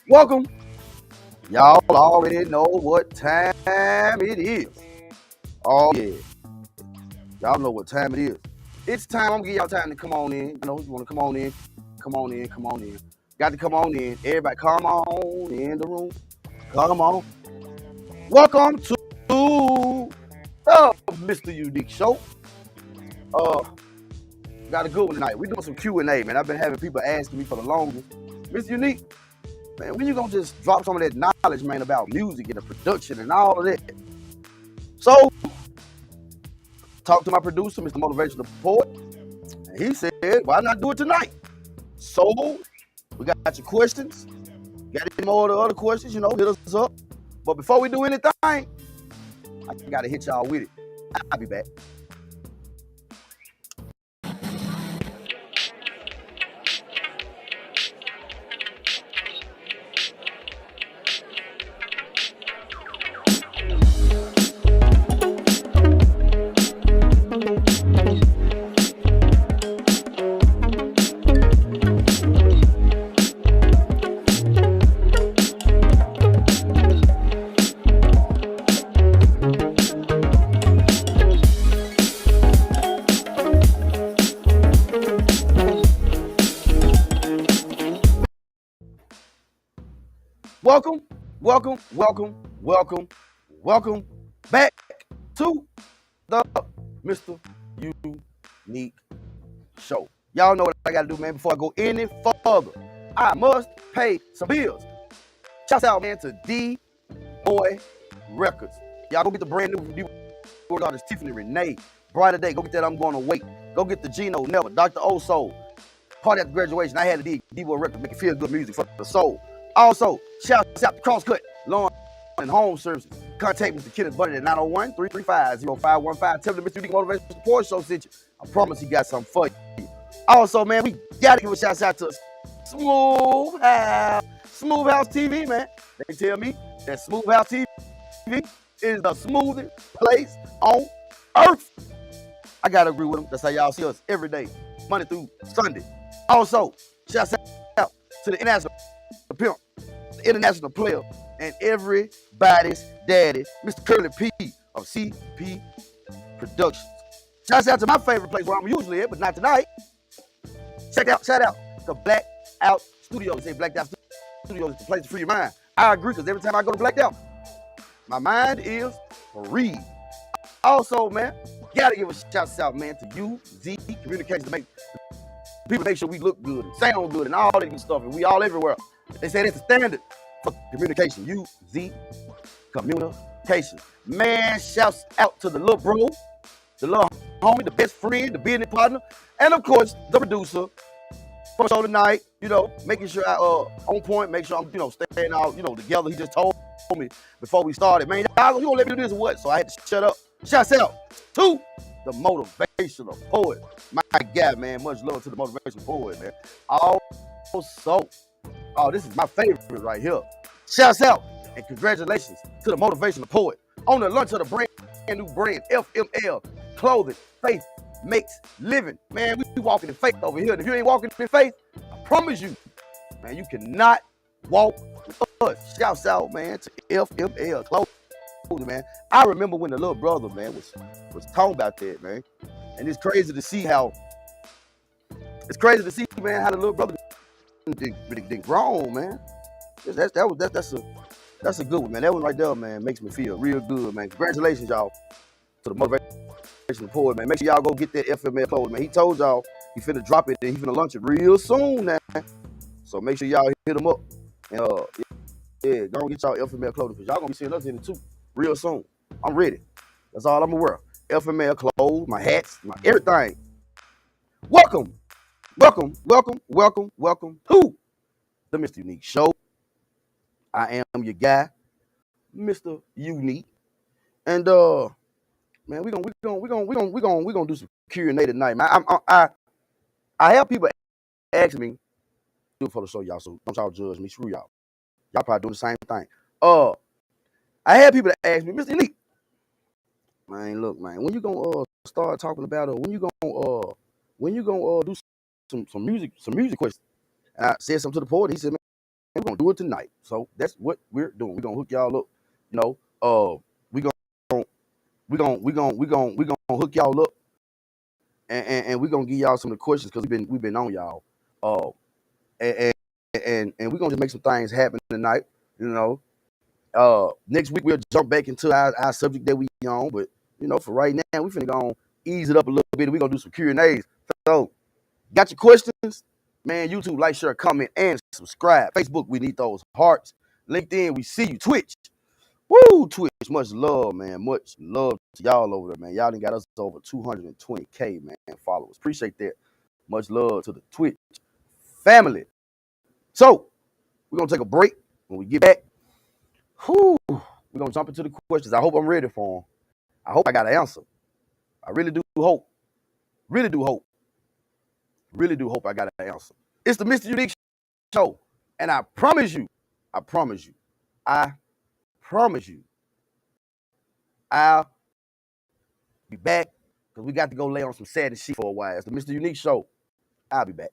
Welcome. Y'all already know what time it is. Oh yeah, y'all know what time it is. It's time. I'm gonna give y'all time to come on in. You know, you wanna come on in, come on in, come on in. Got to come on in. Everybody, come on in the room. Come on. Welcome to the MrUnique Show. Uh, got a good one tonight. We're doing some Q&A, man. I've been having people asking me for the longest. MrUnique, man, when you gonna just drop some of that knowledge, man, about music and the production and all of that? So, talked to my producer, Mr. Motivational Poet, and he said, why not do it tonight? So, we got your questions. Got any more of the other questions, hit us up. But before we do anything, I gotta hit y'all with it. I'll be back. Welcome, welcome, welcome, welcome, welcome back to the Mr. Unique Show. Y'all know what I gotta do, man, before I go any further. I must pay some bills. Shouts out, man, to DBoy Records. Y'all go get the brand new DBoy artist Tiffany Renee. Brighter Day, go get that I'm Gonna Wait. Go get the Gino Never, Dr. O Soul. Party after graduation, I had to DBoy Records, make it feel good music for the soul. Also, shouts out to Crosscut, Lawn and Home Services. Contact Mr. Kenneth Bunny at 901-335-0515. Tell him the Mr. Unique Motivational Support Show sent you. I promise he got something for you. Also, man, we gotta give a shout out to Smooth House TV, man. They tell me that Smooth House TV is the smoothest place on earth. I gotta agree with them. That's how y'all see us every day, Monday through Sunday. Also, shout out to the international pimp, the international player, and everybody's daddy, Mr. Curly P of CP Productions. Shout out to my favorite place where I'm usually at, but not tonight. Shout out to Blacked Out Studios. They say Blacked Out Studios is the place to free your mind. I agree, because every time I go to Blacked Out, my mind is free. Also, man, gotta give a shout out, man, to UZ Communications to make people make sure we look good and sound good and all that good stuff, and we all everywhere. They say that's the standard for communication. UZ Communication. Man, shouts out to the little bro, the little homie, the best friend, the business partner, and of course, the producer for the show tonight, making sure I on point, make sure I'm, staying out, together. He just told me before we started, man, y'all gonna let me do this or what? So I had to shut up. Shouts out to the motivational poet. My guy, man, much love to the motivational poet, man. Also, this is my favorite right here. Shouts out and congratulations to the motivational poet on the launch of the brand new brand, FML Clothing. Faith makes living. Man, we walking in faith over here. And if you ain't walking in faith, I promise you, man, you cannot walk with us. Shouts out, man, to FML Clothing, man. I remember when the little brother, man, was talking about that, man. And it's crazy to see, man, how the little brother they grown, man. That's a good one, man. That one right there, man, makes me feel real good, man. Congratulations, y'all, to the motivational poet, man. Make sure y'all go get that FML Clothing, man. He told y'all he finna drop it and he finna launch it real soon, man. So make sure y'all hit him up and yeah, go get y'all FML Clothing, because y'all gonna be seeing us in it too real soon. I'm ready. That's all I'm aware of. FML clothes, my hats, my everything. Welcome to the Mr. Unique Show. I am your guy, Mr. Unique, and man, we gonna do some Q&A tonight, man. I have people ask me do it for the show, y'all. So don't y'all judge me. Screw y'all. Y'all probably doing the same thing. I had people that ask me, Mr. Unique, man, look, man, when you gonna start talking about it? When you gonna do some music questions? And I said something to the poet. He said, we're gonna do it tonight. So that's what we're doing. We're gonna hook y'all up. You know, we gonna hook y'all up, and we're gonna give y'all some of the questions because we've been on y'all. And we're gonna just make some things happen tonight. You know, next week we'll jump back into our subject that we on, but you know, for right now, we finna go ease it up a little bit. We're gonna do some Q&As. So, got your questions? Man, YouTube, like, share, comment, and subscribe. Facebook, we need those hearts. LinkedIn, we see you. Twitch, woo, Twitch, much love, man. Much love to y'all over there, man. Y'all done got us over 220K, man, followers. Appreciate that. Much love to the Twitch family. So, we're gonna take a break. When we get back, we're gonna jump into the questions. I hope I'm ready for them. I hope I got an answer. I really do hope. Really do hope. Really do hope I got an answer. It's the MrUnique Show. And I promise you, I'll be back because we got to go lay on some sad shit for a while. It's the MrUnique Show. I'll be back.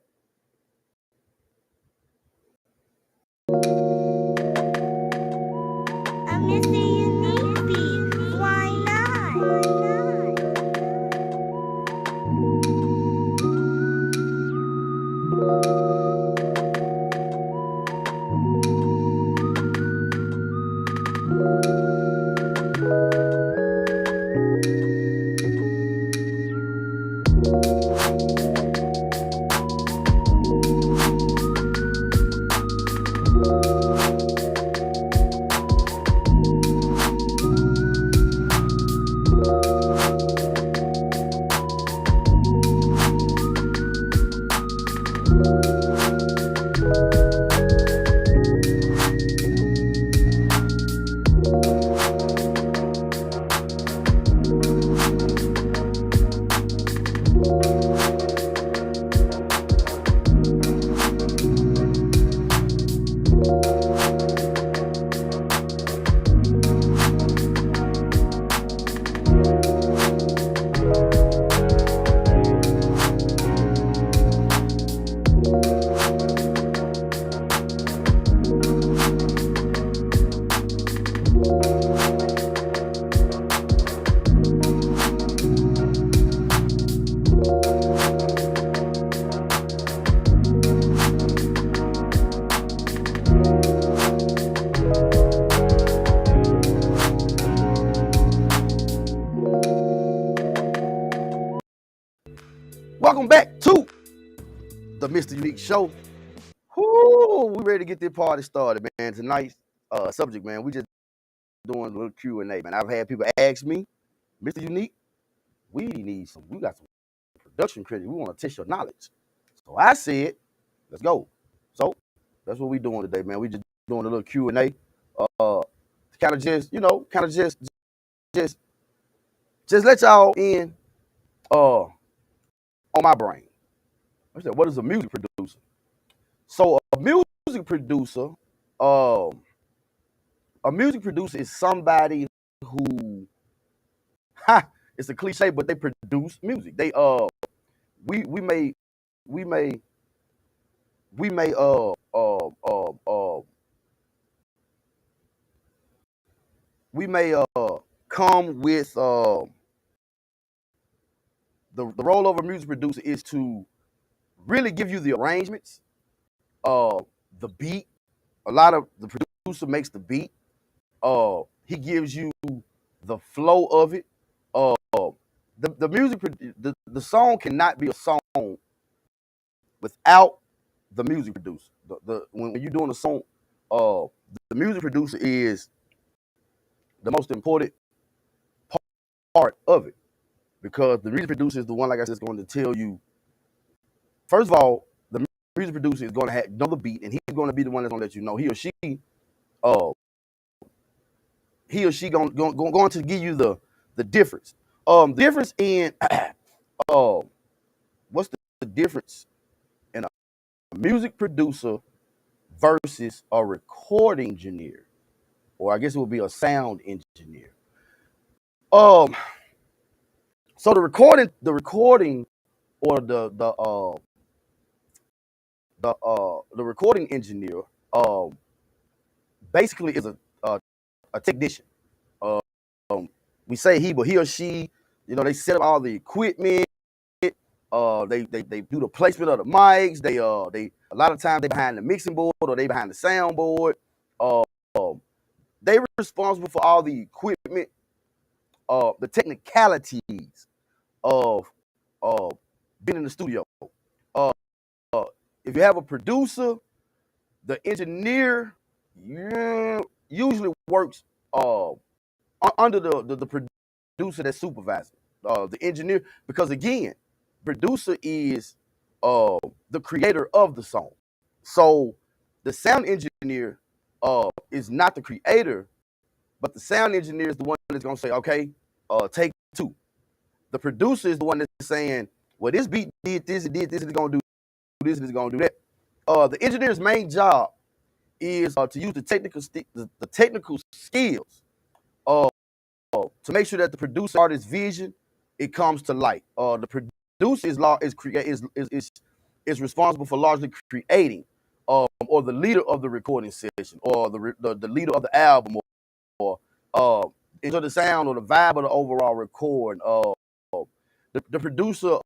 Welcome back to the MrUnique Show. We ready to get this party started, man. Tonight's subject, man, we just doing a little Q&A, man. I've had people ask me, MrUnique, we got some production credit. We want to test your knowledge. So I said, let's go. So that's what we doing today, man. We just doing a little Q&A. Kind of just, you know, just let y'all in on my brain. I said, what is a music producer? So a music producer is somebody who, it's a cliche, but they produce music. They we may come with the role of a music producer is to really give you the arrangements, the beat. A lot of the producer makes the beat. He gives you the flow of it. The music, the song cannot be a song without the music producer. When you're doing a song, the music producer is the most important part of it, because the music producer is the one, like I said, is going to tell you. First of all, the music producer is going to know the beat, and he's going to be the one that's going to let you know. He or she going to give you the difference. The difference in what's the difference in a music producer versus a recording engineer, or I guess it would be a sound engineer. So the recording or the recording engineer um, basically is a technician. Um, we say he, but he or she, they set up all the equipment. They do the placement of the mics. They a lot of times they behind the mixing board or they behind the soundboard. Uh, they responsible for all the equipment, the technicalities of being in the studio. Uh, if you have a producer, the engineer usually works under the producer that's supervising the engineer, because again, producer is the creator of the song. So the sound engineer is not the creator, but the sound engineer is the one that's gonna say, okay, take two. The producer is the one that's saying, well, this beat did this, it did this, it's gonna do this, and it's gonna do that. The engineer's main job is to use the technical skills to make sure that the producer artist's vision it comes to light. The producer is responsible for largely creating, or the leader of the recording session, or the leader of the album, or enjoy the sound or the vibe of the overall record. The producer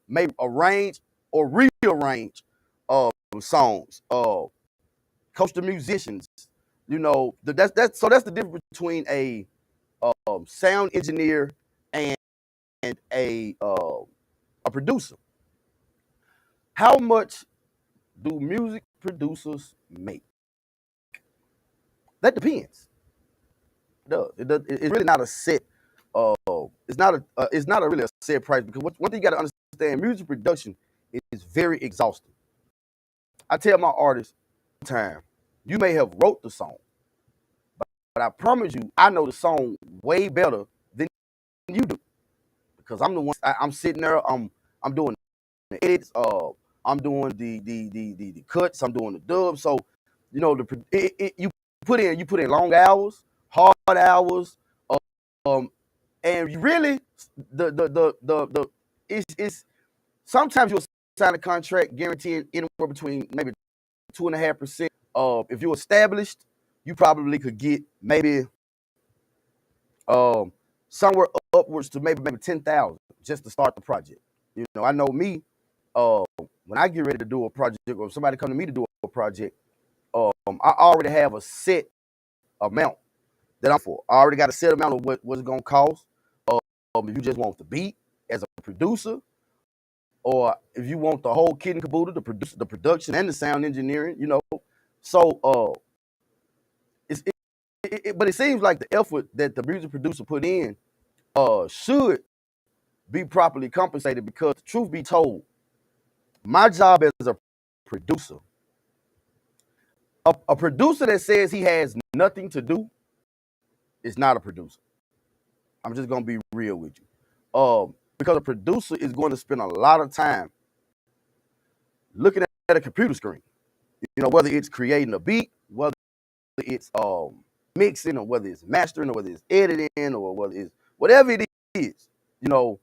may arrange or rearrange songs, coach the musicians. That's the difference between a sound engineer and a producer. How much do music producers make? That depends. It's really not a set. It's not a really a set price, because one thing you got to understand: music production is very exhausting. I tell my artists all the time, you may have wrote the song, but I promise you, I know the song way better than you do, because I'm the one. I'm sitting there. I'm doing the edits. I'm doing the cuts. I'm doing the dubs. So, you put in long hours, hard hours, and you really it's sometimes you'll sign a contract guaranteeing anywhere between maybe 2.5%. If you're established, you probably could get maybe somewhere upwards to maybe 10,000 just to start the project. I know me. When I get ready to do a project, or if somebody come to me to do a project, I already have a set amount that I'm for. I already got a set amount of what it's gonna cost. If you just want the beat as a producer, or if you want the whole kit and caboodle, the production and the sound engineering, So but it seems like the effort that the music producer put in should be properly compensated, because the truth be told, my job as a producer, a producer that says he has nothing to do is not a producer. I'm just gonna be real with you. Because a producer is going to spend a lot of time looking at a computer screen. Whether it's creating a beat, whether it's mixing, or whether it's mastering, or whether it's editing, or whether it's whatever it is. Uh,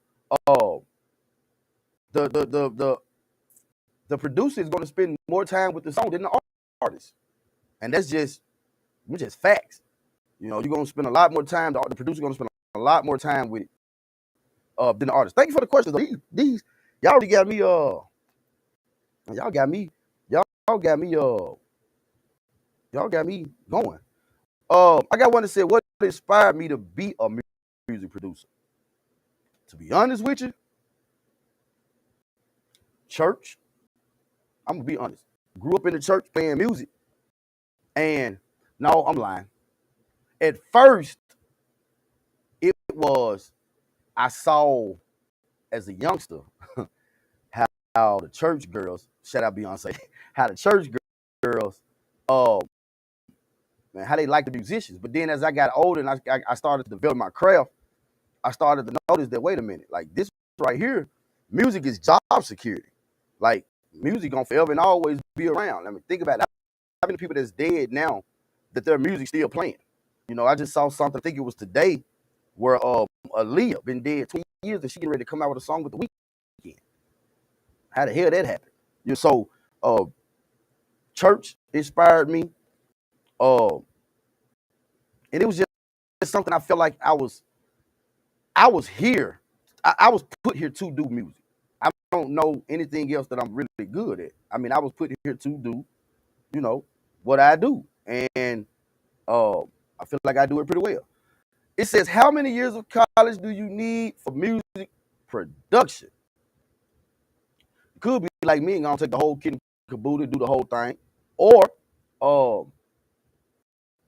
the producer is going to spend more time with the song than the artist, and that's just facts. You're going to spend a lot more time. The producer going to spend a lot more time with it than the artist. Thank you for the questions. These y'all already got me. Y'all got me. Y'all got me going. I got one that said, what inspired me to be a music producer? To be honest with you, church. I'm gonna be honest. Grew up in the church playing music, and no, I'm lying. At first, it was I saw as a youngster how the church girls, shout out Beyonce, how the church girls, man, how they like the musicians. But then as I got older and I started to develop my craft, I started to notice that, wait a minute, like this right here, music is job security. Like, music gonna forever and always be around. I mean, think about it. How many people that's dead now that their music still playing? I just saw something, I think it was today, where Aaliyah been dead 20 years and she getting ready to come out with a song with The Weeknd. How the hell that happened? So church inspired me. And it was just something I felt like I was here. I was put here to do music. I don't know anything else that I'm really good at. I mean, I was put here to do, what I do. And I feel like I do it pretty well. It says, how many years of college do you need for music production? It could be like me and gonna take the whole kit and caboodle, do the whole thing. Or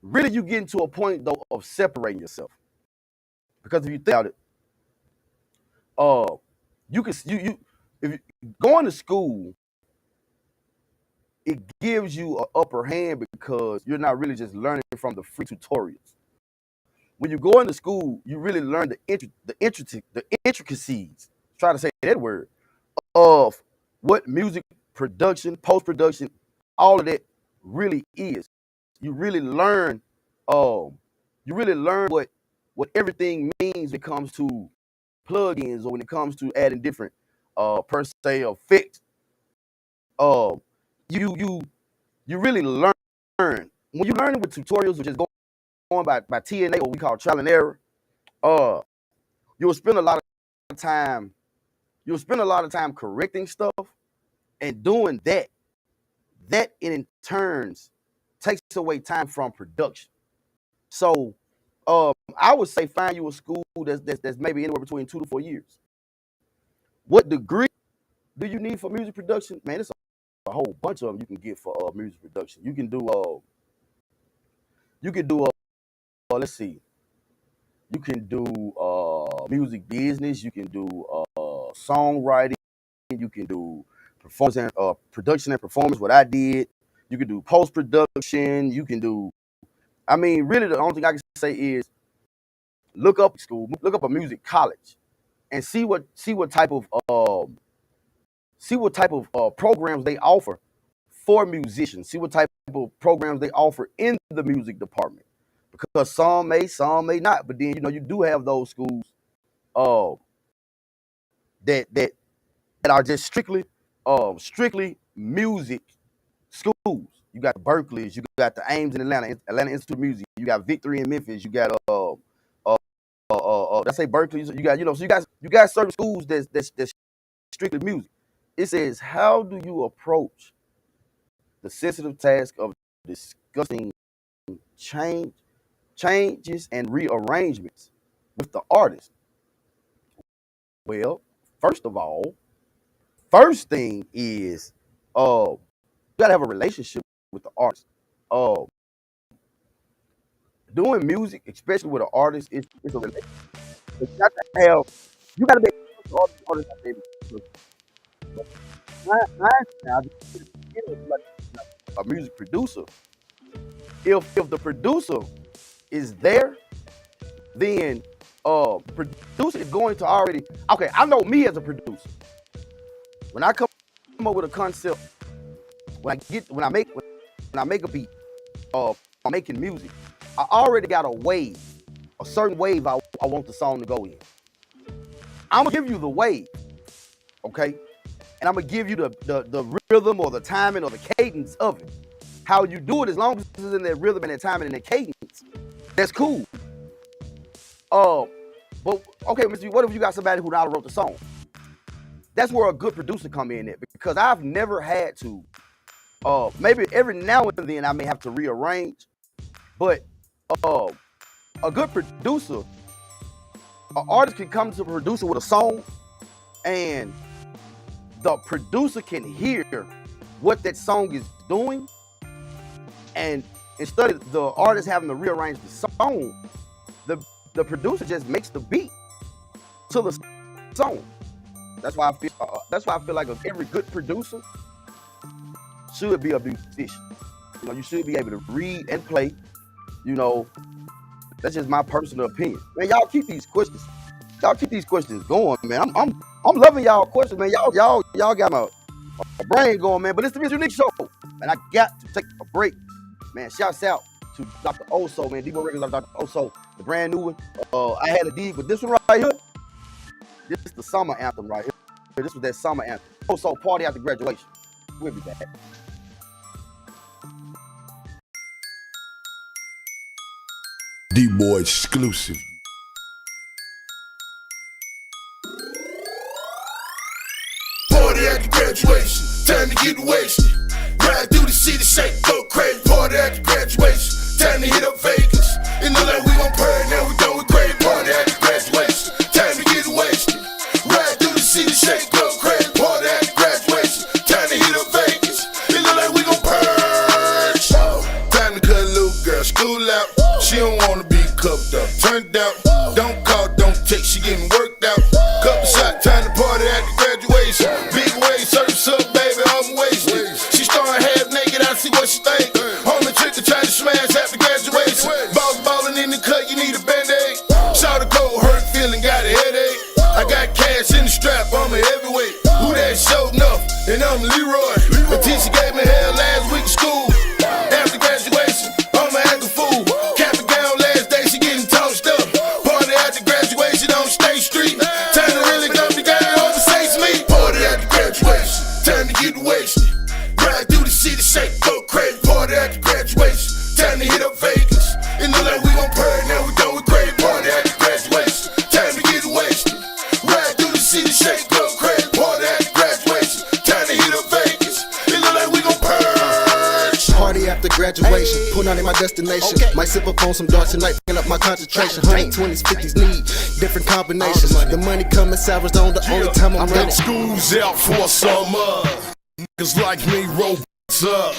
really you get into a point though of separating yourself. Because if you think about it, if you going to school, it gives you an upper hand because you're not really just learning from the free tutorials. When you go into school, you really learn the intricacies. Try to say that word of what music production, post production, all of that really is. You really learn. What everything means when it comes to plugins or when it comes to adding different per se effects. You really learn when you learn with tutorials, which is going by TNA, what we call trial and error. You'll spend a lot of time. You'll spend a lot of time correcting stuff and doing that. That in turns takes away time from production. So I would say find you a school that's maybe anywhere between 2 to 4 years. What degree do you need for music production? Man, it's a whole bunch of them you can get for music production. You can do let's see. You can do music business. You can do songwriting. You can do performance and production and performance. What I did. You can do post production. You can do. I mean, really, the only thing I can say is look up a music college, and see what type of programs they offer for musicians. See what type of programs they offer in the music department. Because some may not, but then you do have those schools that are just strictly music schools. You got the Berkeleys, you got the Ames in Atlanta Institute of Music, you got Victory in Memphis, you got let's say Berkeley, you got so you got certain schools that's strictly music. It says, how do you approach the sensitive task of discussing changes and rearrangements with the artist? Well, first thing is you gotta have a relationship with the artist. Doing music, especially with an artist, it's a relationship. You gotta be able to artists out there. Now, like a music producer. If the producer is there, then producer is going to already. Okay, I know me as a producer. When I come up with a concept, when I make a beat, I'm making music, I already got a certain wave I want the song to go in. I'm gonna give you the wave, okay? And I'm gonna give you the rhythm or the timing or the cadence of it. How you do it, as long as it's in that rhythm and that timing and that cadence, that's cool. But okay, Mr. What if you got somebody who now wrote the song? That's where a good producer come in at, because I've never had to. Maybe every now and then I may have to rearrange, but a good producer, an artist can come to a producer with a song, and the producer can hear what that song is doing, and instead of the artist having to rearrange the song, the producer just makes the beat to the song. That's why I feel like every good producer should be a musician. You should be able to read and play. That's just my personal opinion. Man, y'all keep these questions. Y'all keep these questions going, man. I'm loving y'all questions, man. Y'all got my brain going, man. But it's the MrUnique Show, and I got to take a break, man. Shouts out to Dr. Oso, man. DBoy Records, Dr. Oso, the brand new one. I had a dig with this one right here. This is the summer anthem right here. This was that summer anthem. Oso, party after graduation. We'll be back. DBoy exclusive. Party after graduation, time to get wasted. Ride through the city, shake, go crazy. Party after graduation, time to hit up Vegas. In the lane we gon' party, now we done with crazy. Party after graduation, time to get wasted. Ride through the city, shake, go crazy. Party after graduation, time to hit up Vegas. In the lane we gon' purge. Time to cut a little girl, school out. She don't wanna be cuffed up, turned out. Don't call, don't text, she getting worked out. Couple shot, time to party after graduation. Big wave, surf's up, baby, I'm wasted. She started half naked, I see what she think. Homie trick to try to smash after graduation. Boss ballin' in the cut, you need a band-aid. Shout a cold, hurt feeling, got a headache. I got cash in the strap, I'm a heavyweight. Who that showed enough? And I'm Leroy. The teacher gave me hell last week in school. After graduation, I'ma act a fool. Cap and gown last day, she getting tossed up. Party after graduation on State Street. Time to really come together over St. Smith. Party after graduation, time to get wasted. Ride through the city, shake, go crazy. Party after graduation, time to hit up Vegas. In the lane we gon' party, now we done with crazy. Party after graduation, time to get wasted. Ride through the city, shake, go crazy. Party after graduation, time to hit up Vegas. In the lane we gon' purge. Party after graduation, put on in my destination. Might sip up on some dark tonight, picking up my concentration. 120s, 50s need different combinations. The money coming sours on the only time I'm running. School's out for summer. Niggas like me roll up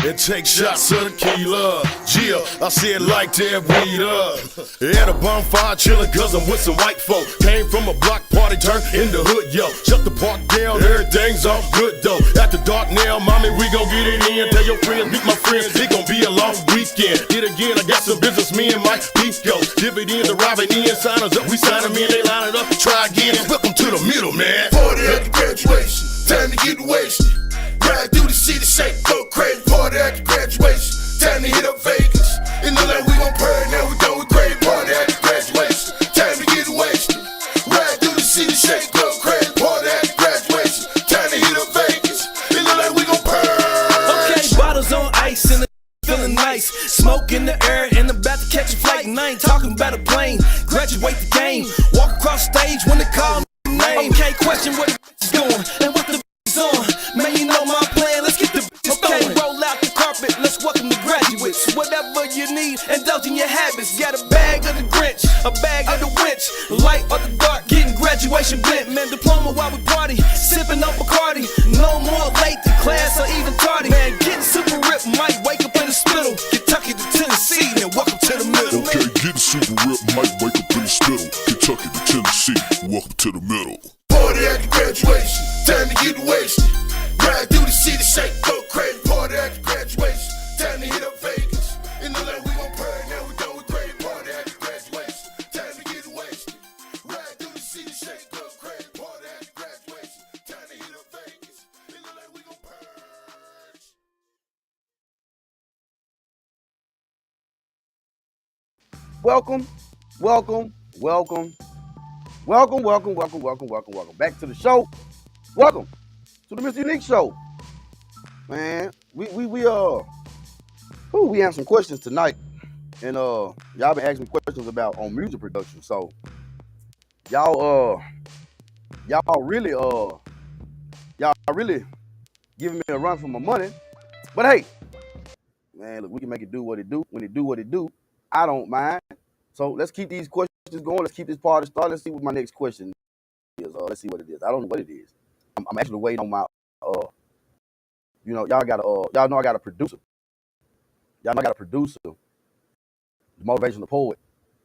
and take shots of tequila. Yeah, I said like that weed up. At a bonfire chillin' cause I'm with some white folk. Came from a block party, turned in the hood, yo. Shut the park down, everything's all good though. After dark now, mommy, we gon' get it in. Tell your friends, meet my friends, it gon' be a long weekend. Hit again, I got some business, me and my beef go. Dividends arriving in, sign us up, we sign them in, they line it up, try again. Welcome to the middle, man. Party after graduation, time to get wasted. Ride through the city, shake, go crazy. Party after graduation, time to hit up Vegas. In the lane we gon' party, now we done with crazy. Party after graduation, time to get wasted. Ride through the city, shake, go crazy. Party after graduation, time to hit up Vegas. In the lane we gon' purge. Okay, bottles on ice and the feeling nice. Smoke in the air and about to catch a flight. And I ain't talking about a plane. Graduate the game. Walk across stage when they call me name. Okay, question where the is going and what the is on. Man, you know my plan. Let's get the okay, roll out the carpet. Let's welcome the graduates. Whatever you need, indulge in your habits. Got a bag of the Grinch, a bag of the winch. Light or the dark, getting graduation bent. Man, diploma while we party, sipping on Bacardi. No more late to class or even tardy. Man, getting super ripped, might wake up in the spittle. Kentucky to Tennessee, and welcome to the middle. Okay, getting super ripped, might wake up in the spittle. Kentucky to Tennessee, welcome to the middle. Party after graduation, time to get wasted. Ride through the city, shake, go crazy. Party after graduation, time to hit up Vegas. In the lane we gon' party, now we done with crazy. Party after graduation, time to get wasted. Ride through the city, shake, go crazy. Party after graduation, time to hit up Vegas. In the lane we gon' purge. Welcome, welcome, welcome, welcome, welcome, welcome, welcome, welcome, welcome back to the show. Welcome to the MrUnique Show. Man, we answer some questions tonight, and y'all been asking me questions about on music production. So y'all really giving me a run for my money. But hey, man, look, we can make it do what it do. When it do what it do, I don't mind. So let's keep these questions going. Let's keep this party started. Let's see what my next question is. Let's see what it is. I don't know what it is. I'm actually waiting on my y'all know I got a producer. Y'all know I got a producer, the motivational poet.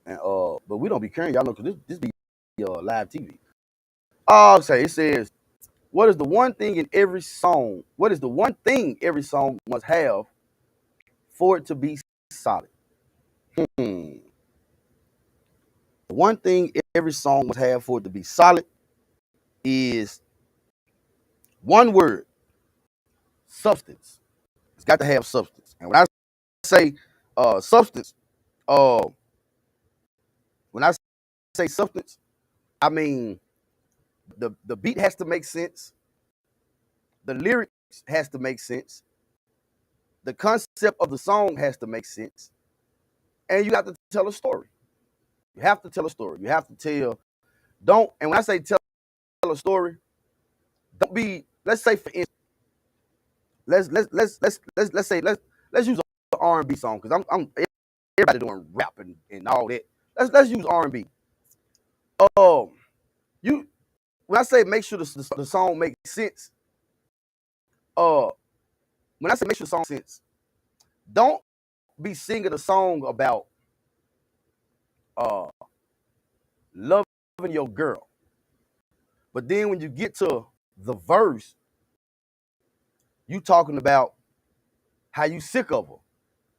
And but we don't be caring, y'all know, because this be live TV. It says, what is the one thing every song must have for it to be solid? The one thing every song must have for it to be solid is one word: substance. It's got to have substance. And when I say substance, I mean the beat has to make sense, the lyrics has to make sense, the concept of the song has to make sense, and you have to tell a story. You have to tell a story. You have to tell. Don't. And when I say tell a story, don't be. Let's say for instance, let's use an R&B song because I'm everybody doing rap and all that. Let's use R&B. You when I say make sure the song makes sense. When I say make sure the song makes sense, don't be singing a song about loving your girl. But then when you get to the verse, you talking about how you sick of her.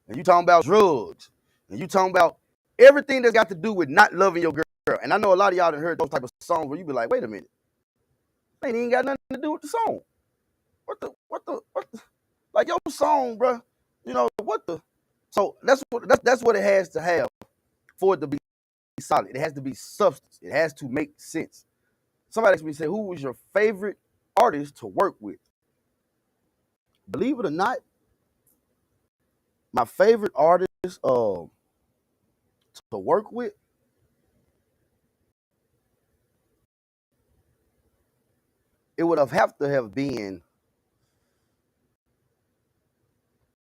And you talking about drugs. And you talking about everything that's got to do with not loving your girl. And I know a lot of y'all done heard those type of songs where you be like, wait a minute. They ain't got nothing to do with the song. What the like your song, bro. You know, what the so that's what it has to have for it to be solid. It has to be substance. It has to make sense. Somebody asked me, say, who was your favorite artist to work with? Believe it or not, my favorite artist to work with, it would have to have been.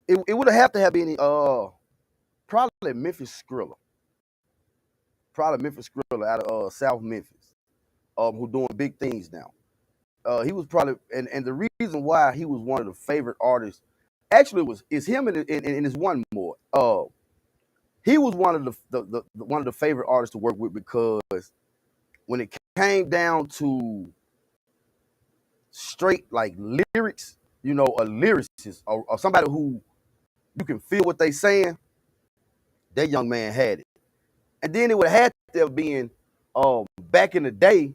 It would have to have been probably Memphis Skrilla. Probably Memphis Skrilla out of South Memphis, who doing big things now. He was probably and the reason why he was one of the favorite artists actually is him and there's one more. He was one of the favorite artists to work with because when it came down to straight like lyrics, you know, a lyricist or somebody who you can feel what they saying, that young man had it. And then it would have had to have been back in the day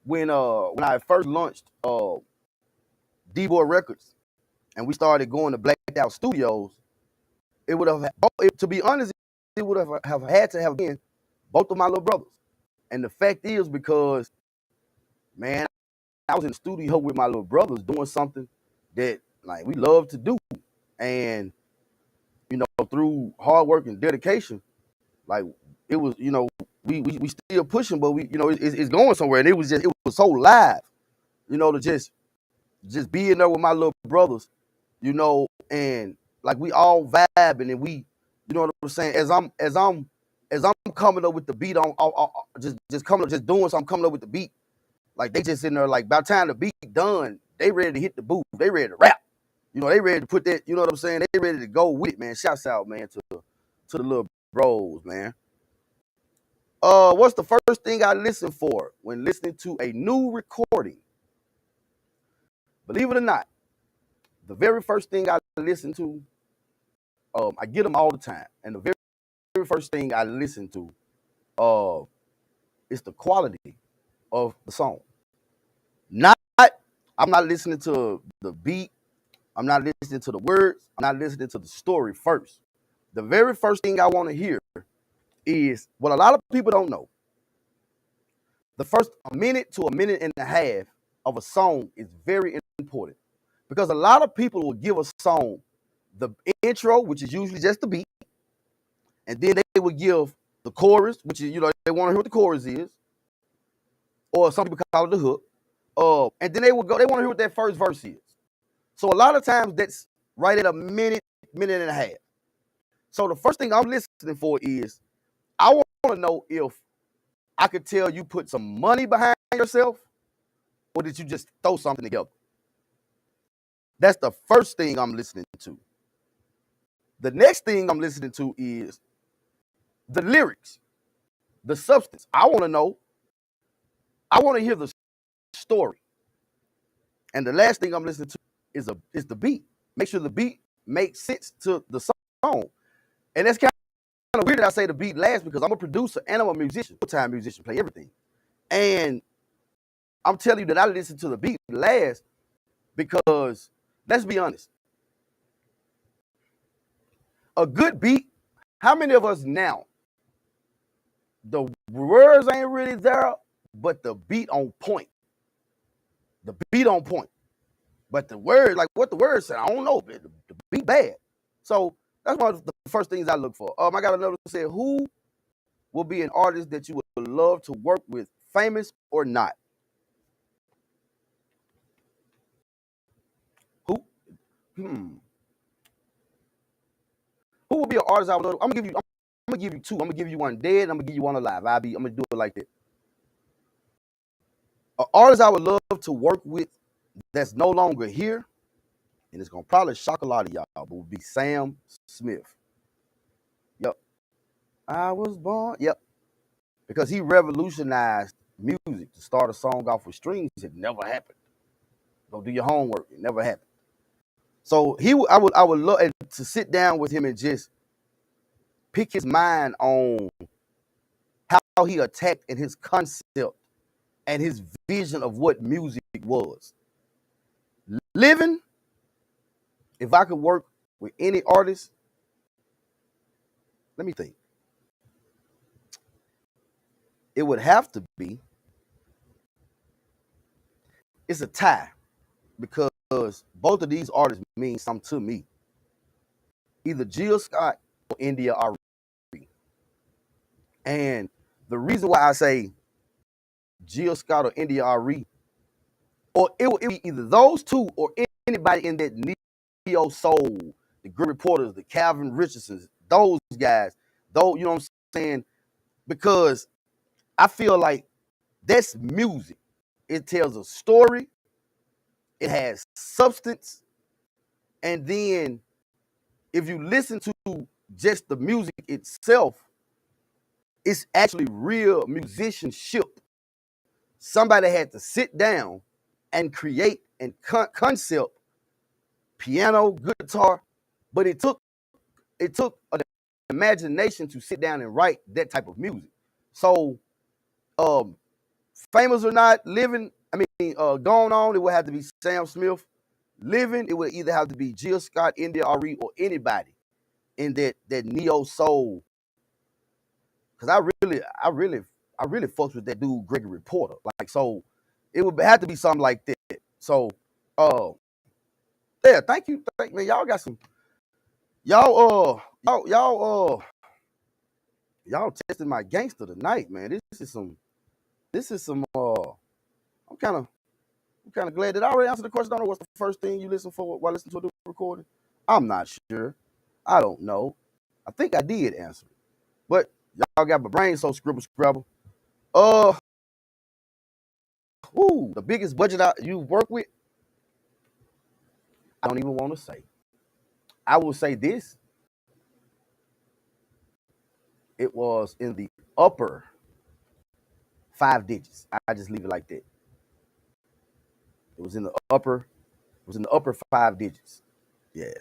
when I first launched DBoy Records and we started going to Blacked Out Studios. It would have, to be honest, it would have had to have been both of my little brothers. And the fact is, because man, I was in the studio with my little brothers doing something that like we love to do, and you know, through hard work and dedication, like it was, you know, we still pushing, but we, you know, it's going somewhere, and it was so live, you know, to just be in there with my little brothers, you know, and like we all vibing, and we, you know what I'm saying, as I'm coming up with the beat on just coming up, just doing something, coming up with the beat, like they just in there, like by the time the beat done, they ready to hit the booth, they ready to rap, you know, they ready to put that, you know what I'm saying, they ready to go with it, man. Shouts out, man, to the little bros, man. What's the first thing I listen for when listening to a new recording? Believe it or not, the very first thing I listen to, I get them all the time, and the very first thing I listen to, is the quality of the song. I'm not listening to the beat. I'm not listening to the words. I'm not listening to the story first. The very first thing I want to hear is what a lot of people don't know. The first minute to a minute and a half of a song is very important because a lot of people will give a song the intro, which is usually just the beat, and then they will give the chorus, which is, you know, they want to hear what the chorus is, or some people call it the hook. And then they want to hear what that first verse is. So a lot of times that's right at a minute and a half. So the first thing I'm listening for is I want to know if I could tell you put some money behind yourself, or did you just throw something together? That's the first thing I'm listening to. The next thing I'm listening to is the lyrics, the substance. I want to know. I want to hear the story. And the last thing I'm listening to is the beat. Make sure the beat makes sense to the song. And that's kind of weird that I say the beat last because I'm a producer and I'm a musician, full-time musician, play everything. And I'm telling you that I listen to the beat last because, let's be honest, a good beat, how many of us now, the words ain't really there, but the beat on point. The beat on point. But the word, like what the word said, I don't know, but the beat bad. So that's why the first things I look for. I got another one that said, who will be an artist that you would love to work with, famous or not? Who? Who will be an artist I would love? I'm gonna give you two. I'm gonna give you one dead. I'm gonna give you one alive. I'm gonna do it like that. An artist I would love to work with that's no longer here, and it's gonna probably shock a lot of y'all, but would be Sam Smith. Yep. I was born. Yep. Because he revolutionized music. To start a song off with strings, it never happened. Go do your homework. It never happened. So I would love to sit down with him and just pick his mind on how he attacked and his concept and his vision of what music was. Living, if I could work with any artist, let me think. It would have to be, it's a tie, because both of these artists mean something to me. Either Jill Scott or India Ari. And the reason why I say Jill Scott or India Ari, or it would be either those two or anybody in that neo soul, the Good Reporters, the Calvin Richardsons, those guys, though, you know what I'm saying? Because I feel like that's music. It tells a story, it has substance, and then if you listen to just the music itself, it's actually real musicianship. Somebody had to sit down and create and concept piano, guitar, but it took an imagination to sit down and write that type of music. So, famous or not, living, going on, it would have to be Sam Smith. Living, it would either have to be Jill Scott, India Ari, or anybody in that neo soul. Because I really fucks with that dude Gregory Porter. Like, so it would have to be something like that. So, yeah, thank you, man. Y'all got some, y'all testing my gangster tonight, man. This is some. I'm kind of glad that I already answered the question. I don't know what's the first thing you listen for while listening to the recording. I'm not sure. I don't know. I think I did answer it, but y'all got my brain so scribble scrabble. The biggest budget you work with, I don't even want to say. I will say this. It was in the upper 5 digits. I just leave it like that. It was in the upper 5 digits. Yeah.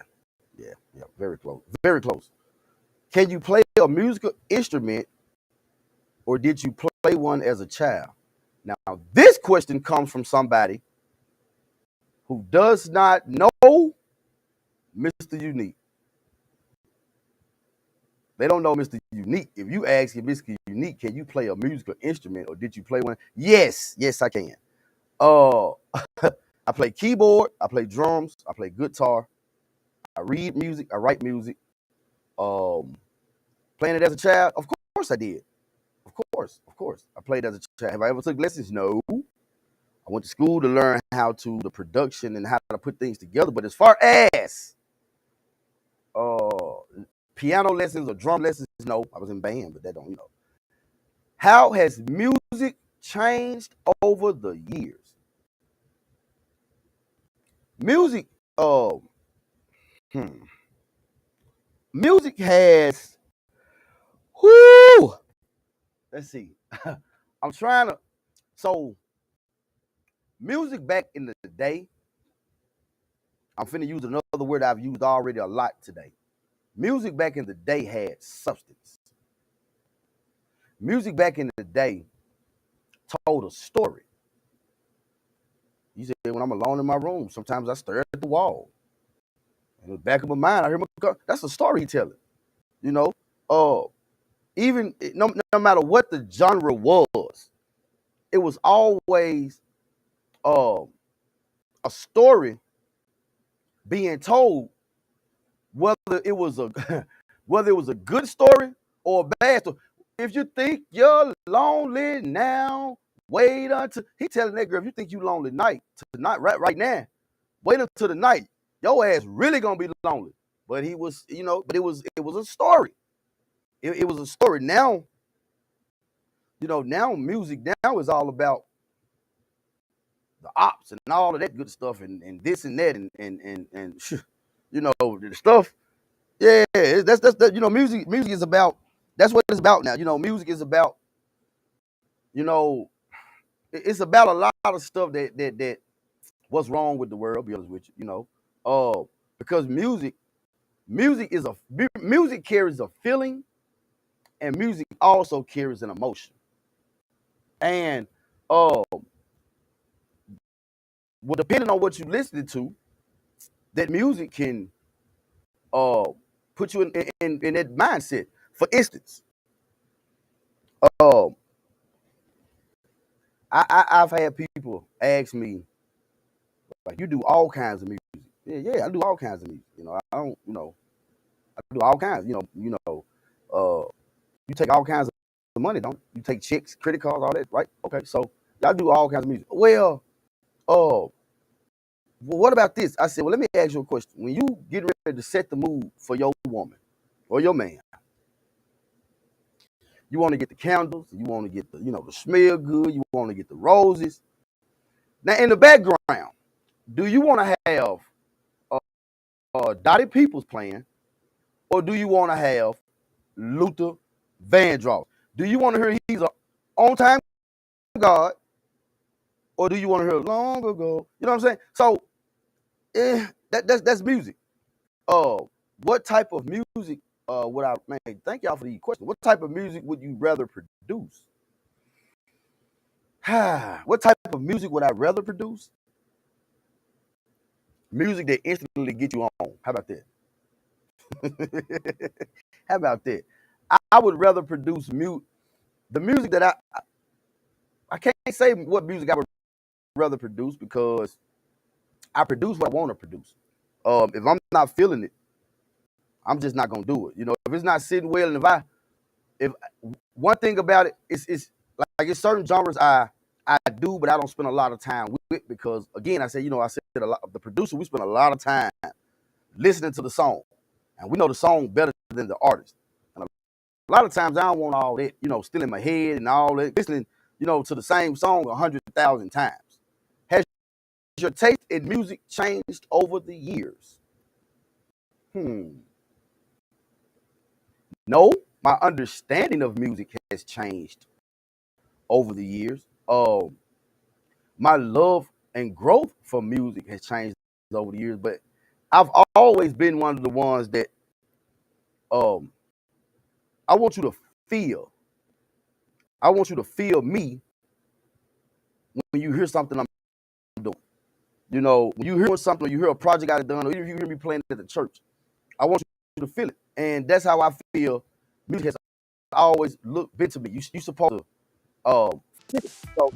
Very close. Very close. Can you play a musical instrument, or did you play one as a child? Now, this question comes from somebody who does not know Mr. Unique. They don't know Mr. Unique. If you ask him, Mr. Unique, can you play a musical instrument, or did you play one? Yes, I can. I play keyboard, I play drums, I play guitar, I read music, I write music. Playing it as a child, of course I did. Of course. I played as a child. Have I ever took lessons? No. I went to school to learn how to the production and how to put things together. But as far as piano lessons or drum lessons, no. I was in band, but that don't, How has music changed over the years? Music, music has, let's see. I'm trying to, so music back in the day, I'm finna use another word I've used already a lot today. Music back in the day had substance. Music back in the day told a story. You said, when I'm alone in my room, sometimes I stare at the wall. In the back of my mind, I hear that's a storytelling. Even no matter what the genre was, it was always a story being told, whether it was whether it was a good story or a bad story. If you think you're lonely now, wait until he telling that girl, if you think you lonely tonight, right now, wait until the night. Your ass really gonna be lonely. But he was, but it was a story. It was a story. Now, now music now is all about the ops and all of that good stuff and this and that and the stuff. Yeah, that's music is about, that's what it's about now. Music is about, it's about a lot of stuff that what's wrong with the world, be honest with you, because music carries a feeling, and music also carries an emotion. And well, depending on what you're listening to, that music can put you in that mindset. For instance, I've had people ask me, like, you do all kinds of music. Yeah, I do all kinds of music. I don't, I do all kinds. You take all kinds of money, don't you? You take checks, credit cards, all that, right? Okay, so y'all do all kinds of music. Well, what about this? I said, well, let me ask you a question. When you get ready to set the mood for your woman or your man, you want to get the candles, you want to get the, the smell good, you want to get the roses. Now, in the background, do you want to have Dottie Peoples playing, or do you want to have Luther Vandross? Do you want to hear he's an on-time God, or do you want to hear long ago? You know what I'm saying? So, that's music. What type of music would I, man, thank y'all for the question. What type of music would you rather produce? What type of music would I rather produce? Music that instantly gets you on. How about that? How about that? I would rather produce the music that I can't say what music I would rather produce, because I produce what I want to produce. If I'm not feeling it, I'm just not gonna do it. If it's not sitting well, and if one thing about it, it's like it's certain genres I do, but I don't spend a lot of time with, because again, I said a lot. The producer, we spend a lot of time listening to the song, and we know the song better than the artist. And a lot of times I don't want all that, still in my head and all that, listening, to the same song 100,000 times. Has your taste in music changed over the years? No, my understanding of music has changed over the years. My love and growth for music has changed over the years, but I've always been one of the ones that I want you to feel. I want you to feel me when you hear something I'm doing. When you hear something, or you hear a project I done, or if you hear me playing at the church, I want you to feel it. And that's how I feel music has always been to me. You supposed to so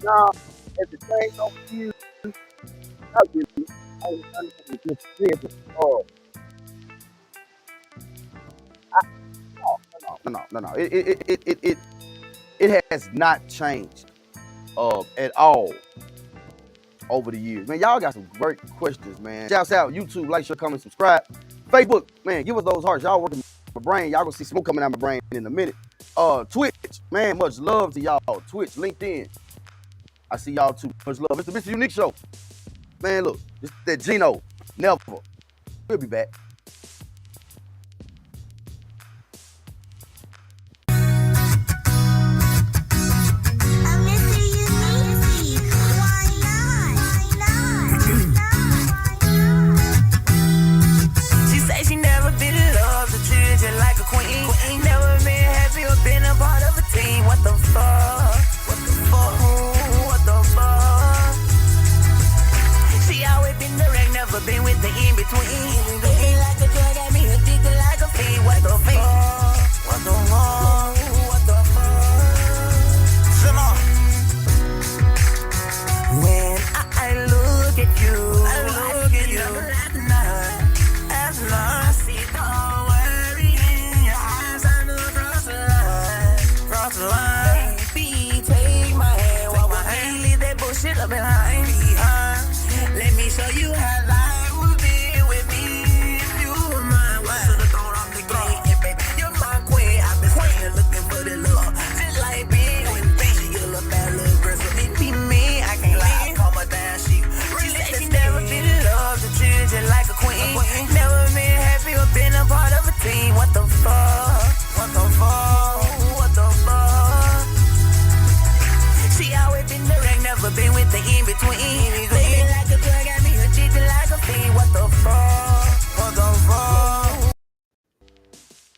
now, at the same over years, no. It has not changed at all over the years. Man, y'all got some great questions, man. Shouts out YouTube, like, share, comment, subscribe. Facebook, man, give us those hearts. Y'all working my brain. Y'all gonna see smoke coming out my brain in a minute. Twitch, man, much love to y'all. Twitch, LinkedIn, I see y'all too. Much love. It's the MrUnique Show. Man, look, it's that Gino. Never. We'll be back.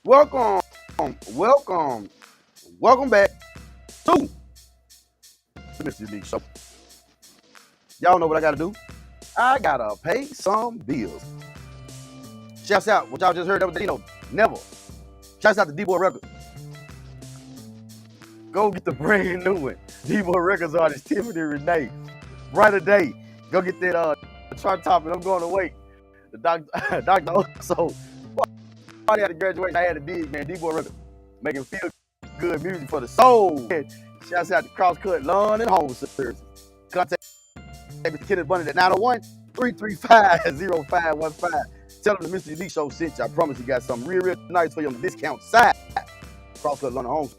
welcome, welcome back to the MrUnique Show. Y'all know what I gotta do. I gotta pay some bills. Shouts out, what y'all just heard, that was Dino, Never. Shouts out to DBoy Records. Go get the brand new one. DBoy Records artist Tiffany Renee. Brighter Day. Go get that chart top, and I'm going to wait. The Dr. Also, party at the graduation, I had a dig, man. DBoy Records making feel good music for the soul. Shouts out to Crosscut Lawn and Home Services. Contact Mr. Kenneth Bunny at 901-335-0515. Tell them the MrUnique Show sent you. I promise you got something real nice for you on the discount side. Crosscut Lawn and Home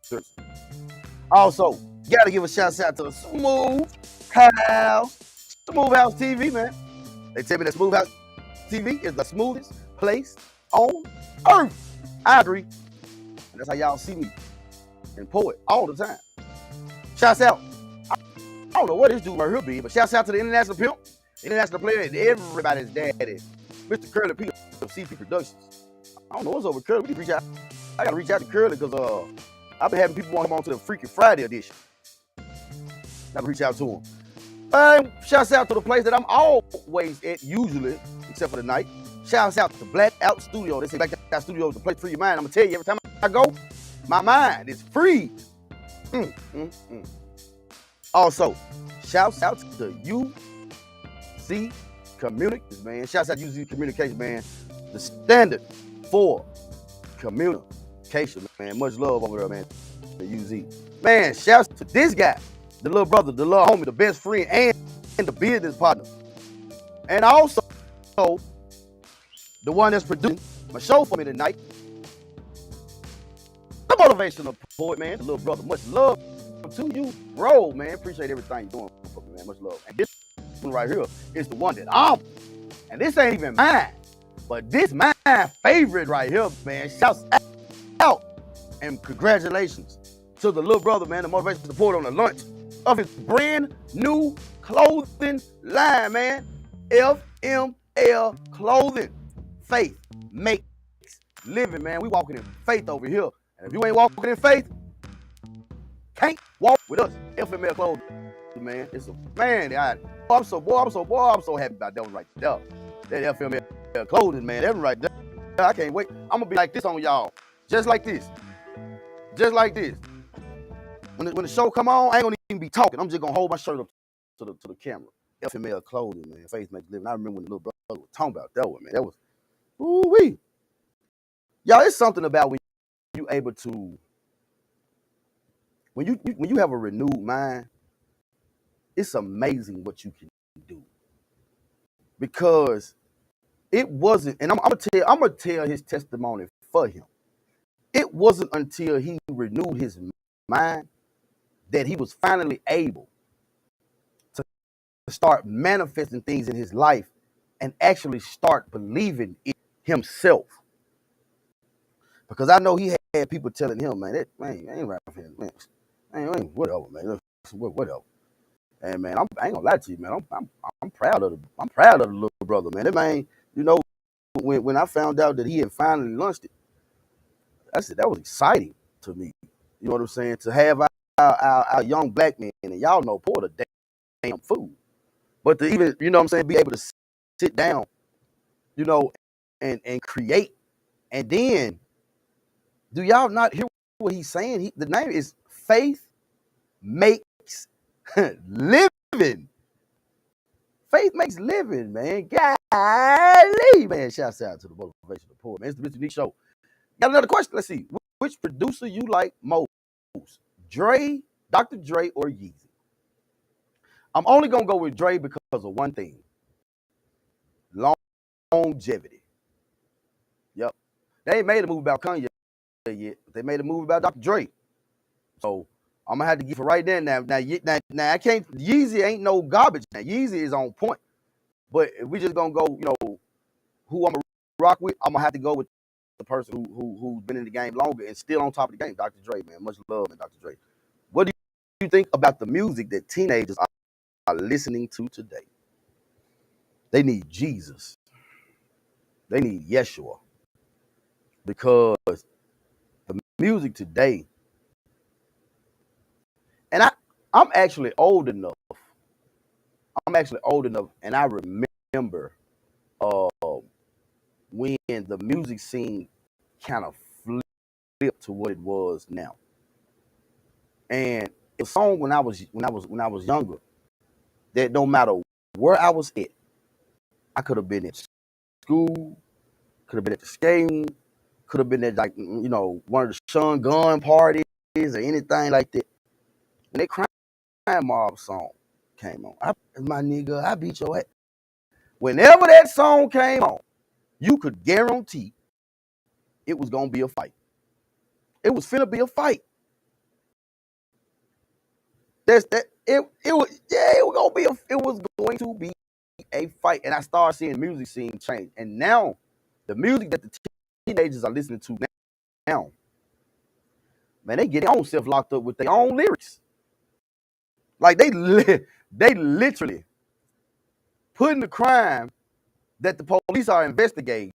Services. Also, gotta give a shout out to the Smooth House TV, man. They tell me that Smooth House TV is the smoothest place on earth. I agree. And that's how y'all see me and Poet all the time. Shouts out. I don't know what this dude right here be, but shouts out to the international pimp, international player, and everybody's daddy, Mr. Curly P of CP Productions. I don't know what's over Curly. We need to reach out. I gotta reach out to Curly because I've been having people want to come on to the Freaky Friday edition. Gotta reach out to him. Shouts out to the place that I'm always at, usually, except for the night. Shouts out to Blackout Studio. They say Blackout Studio is the place to free your mind. I'm gonna tell you, every time I go, my mind is free. Also, shouts out to UC Communications, man. Shouts out to UC Communications, man. The standard for communication, man. Much love over there, man. The UZ. Man, shouts to this guy, the little brother, the little homie, the best friend, and the business partner. And also, the one that's producing my show for me tonight, the motivational poet, man, the little brother. Much love to you, bro, man. Appreciate everything you're doing for me, man. Much love. And this one right here is the one that and this ain't even mine, but this my favorite right here, man. Shouts out and congratulations to the little brother, man, the motivational support on the launch of his brand new clothing line, man. FML Clothing. Faith makes living, man. We walking in faith over here. And if you ain't walking in faith, can't walk with us. FML Clothing, man. It's a man. I'm so happy about that one right there. That FML Clothing, man. That one right there. I can't wait. I'm gonna be like this on y'all. Just like this. Just like this. When the show come on, I ain't gonna even be talking. I'm just gonna hold my shirt up to the camera. FML Clothing, man. Faith makes living. I remember when the little brother was talking about that one, man. That was, ooh-wee. Y'all, it's something about when you able to, when you have a renewed mind, it's amazing what you can do. Because it wasn't, and I'm gonna tell his testimony for him. It wasn't until he renewed his mind that he was finally able to start manifesting things in his life and actually start believing in himself. Because I know he had people telling him, man, that man, ain't right for him, man. Ain't whatever, man. Whatever. And man, I ain't gonna lie to you, man. I'm proud of the little brother, man. That man, you know, when I found out that he had finally launched it, I said that was exciting to me. You know what I'm saying? To have our young black men, and y'all know Paul a damn fool. But to even, you know what I'm saying, be able to sit down, you know, and create. And then, do y'all not hear what he's saying? The name is Faith Makes Living. Faith makes living, man. Golly, man. Shouts out to the motivational poet, man. It's the MrUnique Show. Got another question. Let's see. Which producer you like most? Dre, Dr. Dre, or Yeezy? I'm only going to go with Dre because of one thing. Longevity. Yep. They ain't made a movie about Kanye yet. They made a movie about Dr. Dre. So I'm going to have to give it right there. Now, I can't, Yeezy ain't no garbage. Now, Yeezy is on point. But if we just going to go, you know, who I'm going to rock with, I'm going to have to go with the person who's been in the game longer and still on top of the game, Dr. Dre, man. Much love, man, Dr. Dre. What do you think about the music that teenagers are listening to today? They need Jesus. They need Yeshua. because the music today, and I'm actually old enough. And I remember when the music scene kind of flipped to what it was now. And a song when I was younger, that no matter where I was at, I could have been at school, could have been at the skating, could have been at, like, one of the Sean Gunn parties or anything like that. When that Crime Mob song came on, my nigga, I beat your ass. Whenever that song came on, you could guarantee it was gonna be a fight. It was finna be a fight. It was going to be a fight. And I started seeing music scene change. And now the music that the teenagers are listening to now, man, they get their own self locked up with their own lyrics. Like they literally putting the crime that the police are investigating.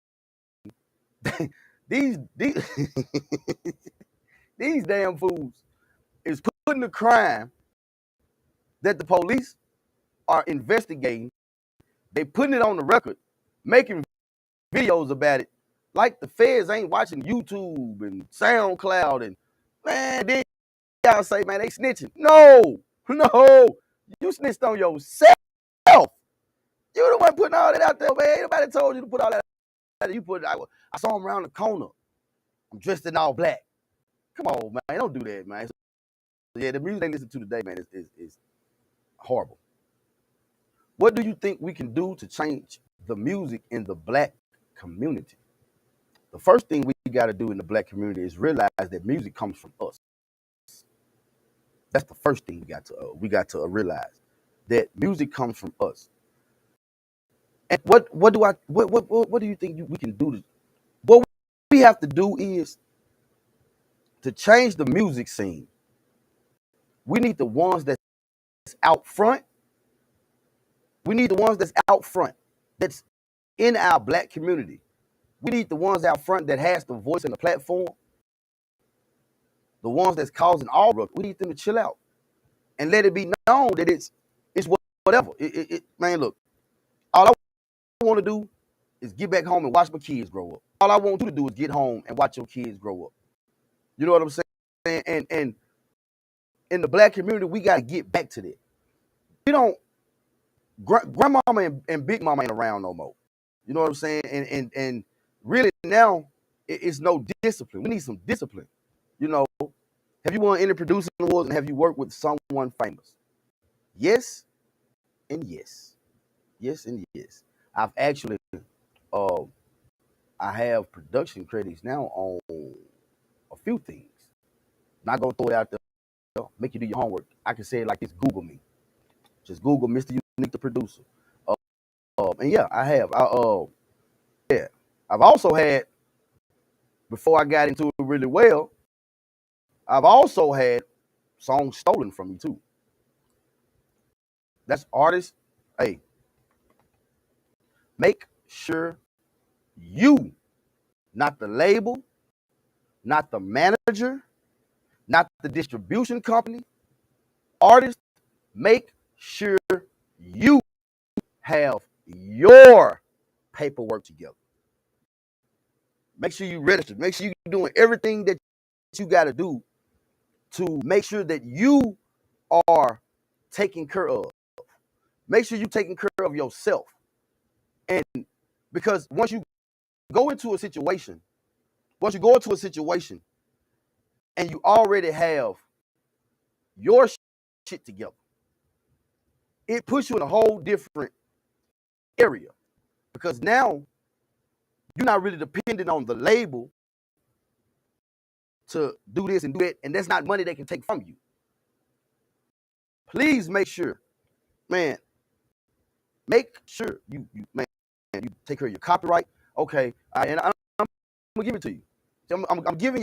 these these damn fools is putting the crime that the police are investigating. They putting it on the record, making videos about it, like the feds ain't watching YouTube and SoundCloud. And man, then y'all say, man, they snitching. No, you snitched on yourself. You the one putting all that out there, man. Nobody told you to put all that out there. You put it out. I saw him around the corner. I'm dressed in all black. Come on, man. Don't do that, man. So, yeah, the music they listen to today, man, is horrible. What do you think we can do to change the music in the black community? The first thing we got to do in the black community is realize that music comes from us. That's the first thing we got to realize, that music comes from us. And what do you think we can do? What we have to do is to change the music scene. We need the ones that's out front. We need the ones that's out front, that's in our black community. We need the ones out front that has the voice and the platform. The ones that's causing all ruckus. We need them to chill out and let it be known that it's whatever. Man, look, all I want to do is get back home and watch my kids grow up. All I want you to do is get home and watch your kids grow up. You know what I'm saying? And in the black community, we got to get back to that. We don't. Grandmama and Big Mama ain't around no more. You know what I'm saying? And really now, it's no discipline. We need some discipline. You know, have you won any producing awards and have you worked with someone famous? Yes and yes. Yes and yes. I've actually, I have production credits now on a few things. Not gonna throw it out there, make you do your homework. I can say it like this: Google me. Just Google MrUnique ThaProducer. And yeah, I have. I've also had, before I got into it really well, I've also had songs stolen from me too. That's artists. Hey, make sure you, not the label, not the manager, not the distribution company, artists, make sure you have your paperwork together. Make sure you register. Make sure you're doing everything that you got to do to make sure that you are taken care of. Make sure you're taking care of yourself. And because once you go into a situation and you already have your shit together, it puts you in a whole different area, because now you're not really dependent on the label to do this and do that, and that's not money they can take from you. Please make sure, man, you take care of your copyright. Okay, and I'm gonna give it to you. I'm gonna give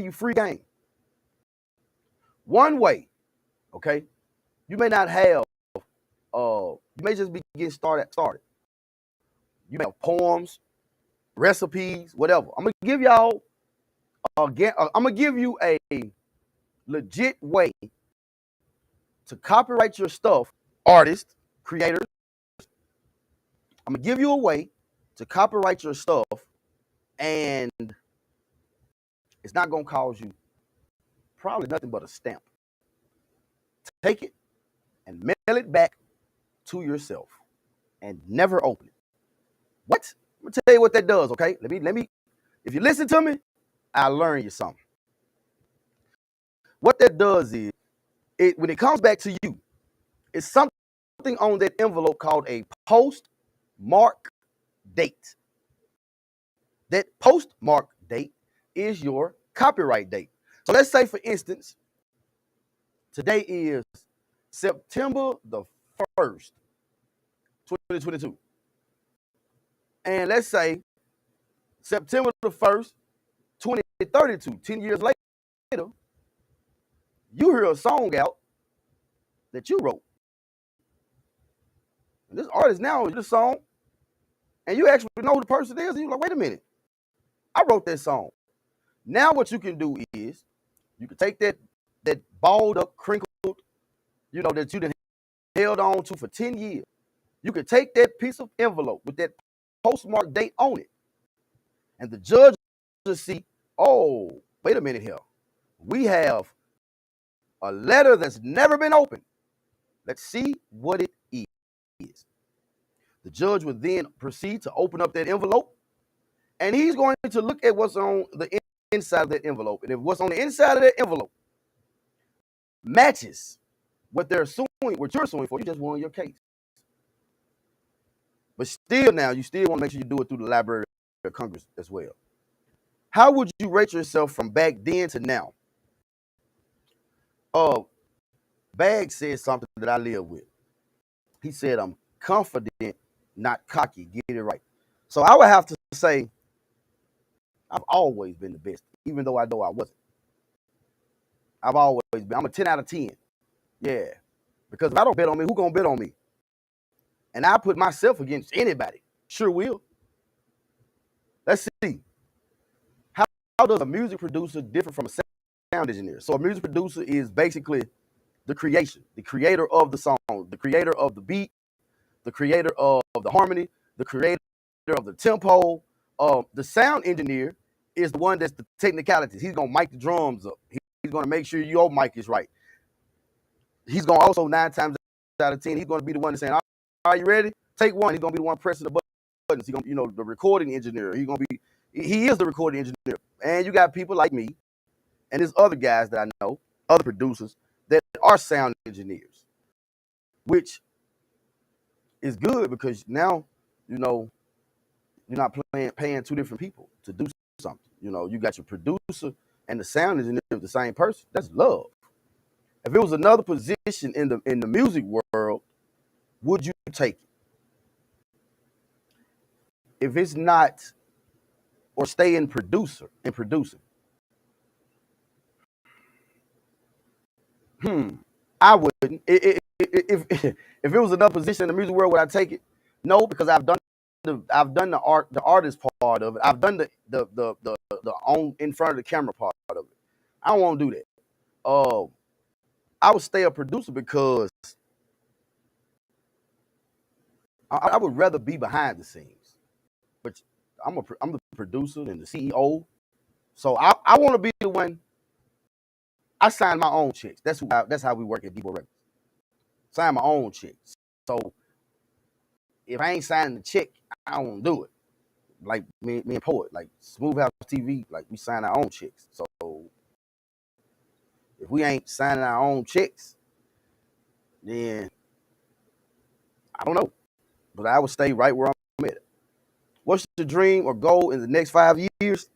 you free game. One way, okay, you may not have, you may just be getting started. You may have poems, recipes, whatever. I'm gonna give y'all Again, I'm gonna give you a legit way to copyright your stuff, artists, creators. I'm gonna give you a way to copyright your stuff, and it's not gonna cause you probably nothing but a stamp. Take it and mail it back to yourself and never open it. What? I'm gonna tell you what that does, okay? Let me, if you listen to me, I'll learn you something. What that does is, when it comes back to you, it's something on that envelope called a postmark date. That postmark date is your copyright date. So let's say, for instance, today is September the 1st, 2022. And let's say September the 1st, 2032, 10 years later, you hear a song out that you wrote. And this artist now is this song, and you actually know who the person is, and you're like, wait a minute, I wrote that song. Now what you can do is, you can take that balled up, crinkled, that you done held on to for 10 years. You can take that piece of envelope with that postmark date on it, and the judge will see, oh, wait a minute here. We have a letter that's never been opened. Let's see what it is. The judge would then proceed to open up that envelope, and he's going to look at what's on the inside of that envelope. And if what's on the inside of that envelope matches what you're suing for, you just won your case. But still, now you still want to make sure you do it through the Library of Congress as well. How would you rate yourself from back then to now? Bag said something that I live with. He said, I'm confident, not cocky. Get it right. So I would have to say, I've always been the best, even though I know I wasn't. I've always been. I'm a 10 out of 10. Yeah. Because if I don't bet on me, who gonna bet on me? And I put myself against anybody. Sure will. Let's see. How does a music producer differ from a sound engineer? So a music producer is basically the creator of the song, the creator of the beat, the creator of the harmony, the creator of the tempo. The sound engineer is the one that's the technicalities. He's gonna mic the drums up. He's gonna make sure your mic is right. He's gonna also 9 times out of 10, he's gonna be the one that's saying, "Are you ready? Take one." He's gonna be the one pressing the buttons. He's gonna, the recording engineer. He is the recording engineer. And you got people like me, and there's other guys that I know, other producers that are sound engineers, which is good because now, you're not paying 2 different people to do something. You got your producer and the sound engineer, the same person. That's love. If it was another position in the music world, would you take it? If it's not, or stay in producing. I wouldn't. If it was another position in the music world, would I take it? No, because I've done the artist part of it. I've done the on in front of the camera part of it. I don't want to do that. I would stay a producer because I would rather be behind the scenes. But I'm the producer and the CEO, so I want to be the one. I sign my own checks. That's how we work at DBoy Records. Sign my own checks. So if I ain't signing the check, I don't do it. Like me and Poet, like Smooth House TV, like we sign our own checks. So if we ain't signing our own checks, then I don't know. But I would stay right where I'm at. What's the dream or goal in the next 5 years?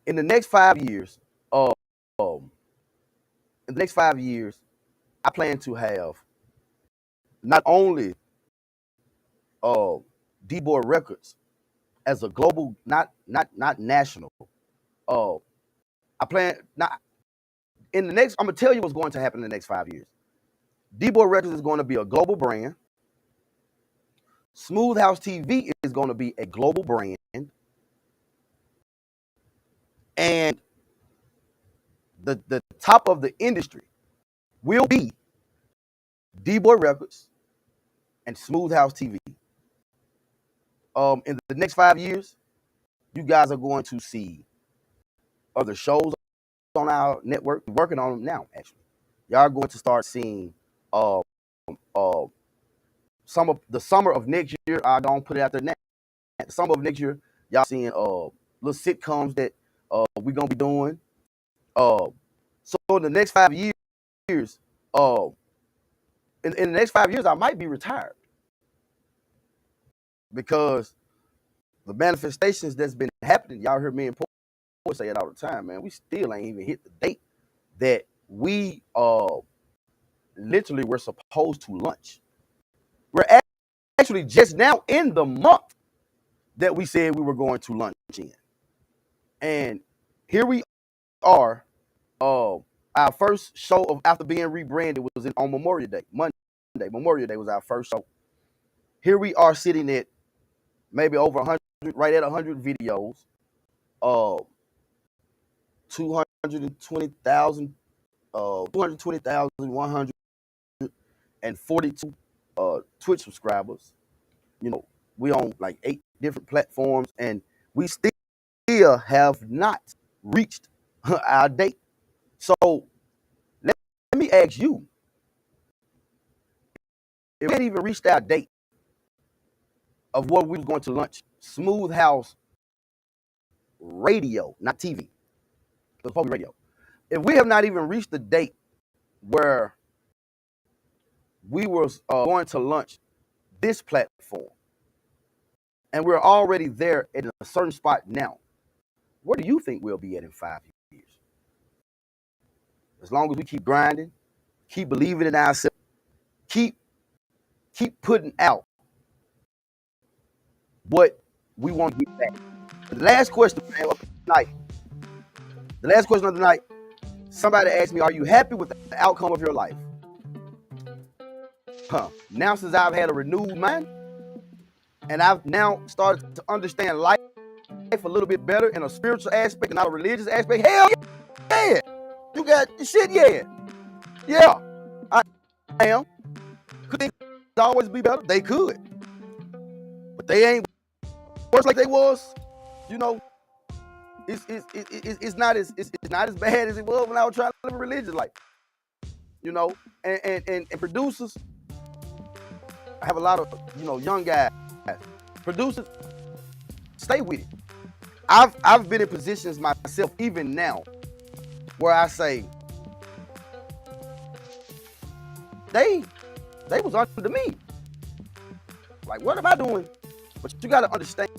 In the next 5 years, I plan to have not only DBoy Records as a global, not national. I plan not in the next. I'm gonna tell you what's going to happen in the next 5 years. DBoy Records is going to be a global brand. Smooth House TV is going to be a global brand. And the top of the industry will be DBoy Records and Smooth House TV. In the next 5 years, you guys are going to see other shows on our network. We're working on them now, actually. Y'all are going to start seeing some of the summer of next year. I'm gonna put it out there now. The summer of next year, y'all seeing little sitcoms that we're gonna be doing. So in the next 5 years, in the next 5 years, I might be retired because the manifestations that's been happening. Y'all hear me and Paul say it all the time, man. We still ain't even hit the date that we literally were supposed to launch. We're actually just now in the month that we said we were going to launch in. And here we are. Our first show of after being rebranded was on Memorial Day, Monday. Memorial Day was our first show. Here we are sitting at maybe over 100, right at 100 videos. 220,142 Twitch subscribers. You know, we own like 8 different platforms, and we still have not reached our date. So let me ask you, if we hadn't even reached our date of what we were going to launch, Smooth House Radio, not TV, it was probably radio. If we have not even reached the date where we were going to launch this platform, and we're already there at a certain spot now, where do you think we'll be at in 5 years? As long as we keep grinding, keep believing in ourselves, keep putting out what we want to get back. The last question of the night, somebody asked me, are you happy with the outcome of your life? Now since I've had a renewed mind, and I've now started to understand life a little bit better in a spiritual aspect and not a religious aspect, hell yeah! You got shit, yeah. Yeah, I am. Could things always be better? They could. But they ain't worse like they was. You know, it's not as bad as it was when I was trying to live a religious life. You know, and producers, I have a lot of, you know, young guys. Producers, stay with it. I've been in positions myself, even now, where I say, they was under me. Like, what am I doing? But you gotta understand,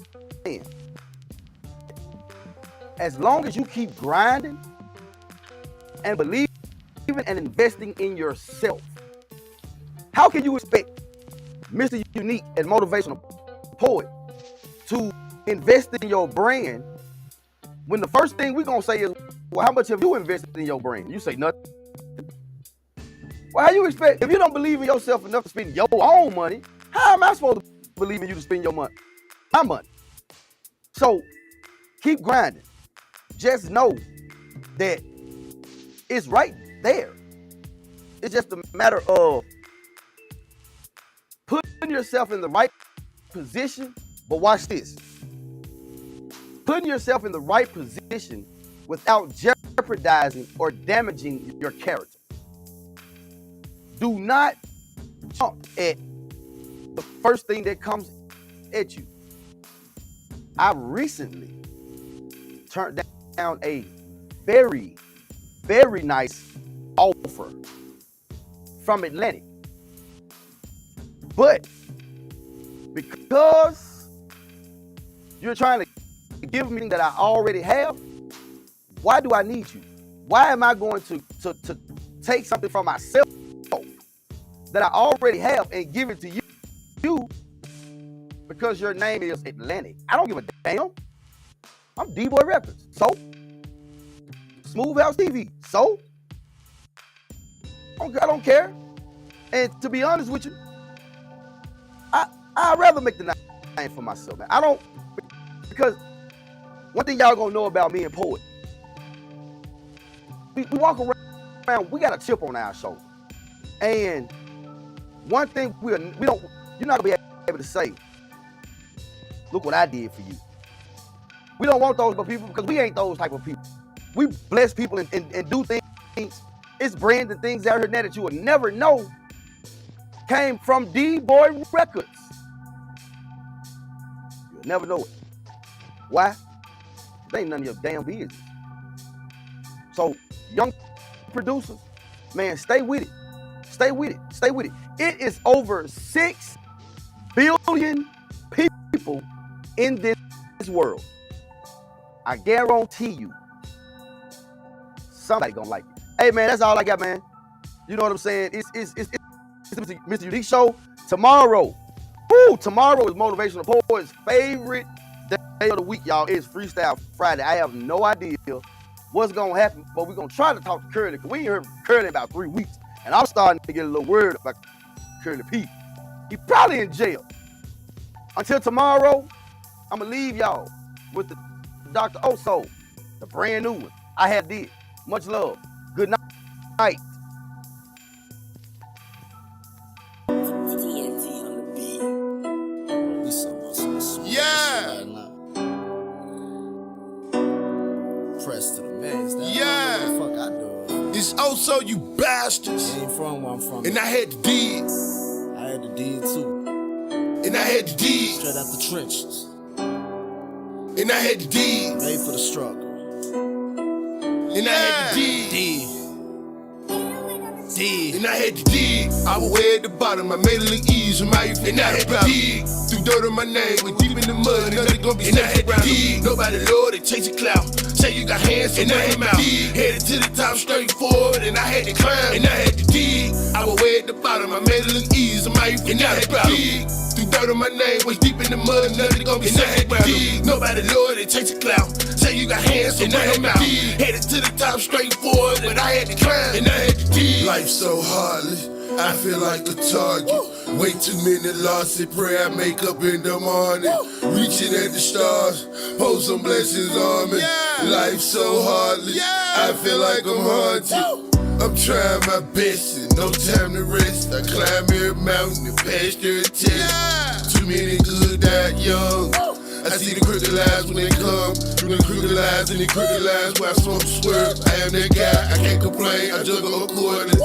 as long as you keep grinding and believing and investing in yourself, how can you expect Mr. Unique and Motivational Poet to invest in your brand when the first thing we're gonna say is, well, how much have you invested in your brand? You say nothing. Well, how you expect, if you don't believe in yourself enough to spend your own money, how am I supposed to believe in you to spend your money? My money. So keep grinding. Just know that it's right there. It's just a matter of putting yourself in the right position. But watch this. Putting yourself in the right position without jeopardizing or damaging your character. Do not jump at the first thing that comes at you. I recently turned down a very, very nice offer from Atlantic. But because you're trying to give me that I already have, why do I need you? Why am I going to take something from myself that I already have and give it to you because your name is Atlantic? I don't give a damn. I'm DBoy Records. So? Smooth House TV. So? I don't care. And to be honest with you, I'd rather make the name for myself, man. I don't, because one thing y'all gonna know about me and Poet, we walk around, we got a chip on our shoulder. And one thing you're not gonna be able to say, look what I did for you. We don't want those people because we ain't those type of people. We bless people and do things. It's brands and things out here now that you would never know came from DBoy Records. You'll never know it. Why? It ain't none of your damn business. So, young producers, man, stay with it. Stay with it. Stay with it. It is over 6 billion people in this world. I guarantee you, somebody gonna like it. Hey, man, that's all I got, man. You know what I'm saying? It's the MrUnique Show. Tomorrow is Motivational Poet's favorite day of the week, y'all. It's Freestyle Friday. I have no idea what's gonna happen, but we're gonna try to talk to Curly, because we ain't heard from Curly in about 3 weeks. And I'm starting to get a little worried about Curly P. He probably in jail. Until tomorrow, I'm gonna leave y'all with the Dr. Oso, the brand new one. I have did. Much love. Good night. Yeah. Press to the max. Yeah. What the fuck I do? It's also you bastards. Ain't from where I'm from. And I had the deed. I had the deed too. And I had the deed. Straight out the trenches. And I had the deed. Made for the struggle. And I had the deed. D. And I had to dig. I was way at the bottom, I made it look easy. And I had to dig. Threw dirt on my name, went deep in the mud. Nothing gonna be safe around dig. Nobody Lord, they chase a clout. Say you got hands, and I had to dig. Headed to the top, straight forward, and I had to climb. And I had to dig. I was way at the bottom, I made it look easy. And I had to dig. Threw dirt on my name, went deep in the mud. Nothing gonna be safe around dig. Nobody Lord, they chase a clout. Say you got hands, and I had to dig. Headed to the top, straight forward, but I had to climb. And I had to dig. Life so heartless, I feel like a target. Way too many losses, pray I make up in the morning. Reaching at the stars, hold some blessings on me. Life so heartless, I feel like I'm haunted. I'm trying my best and no time to rest. I climb every mountain and pass their test. Too many good died young. I see the crooked lies when they come. Through the crooked lies and the crooked lies where I swerve. I am that guy, I can't complain. I juggle according.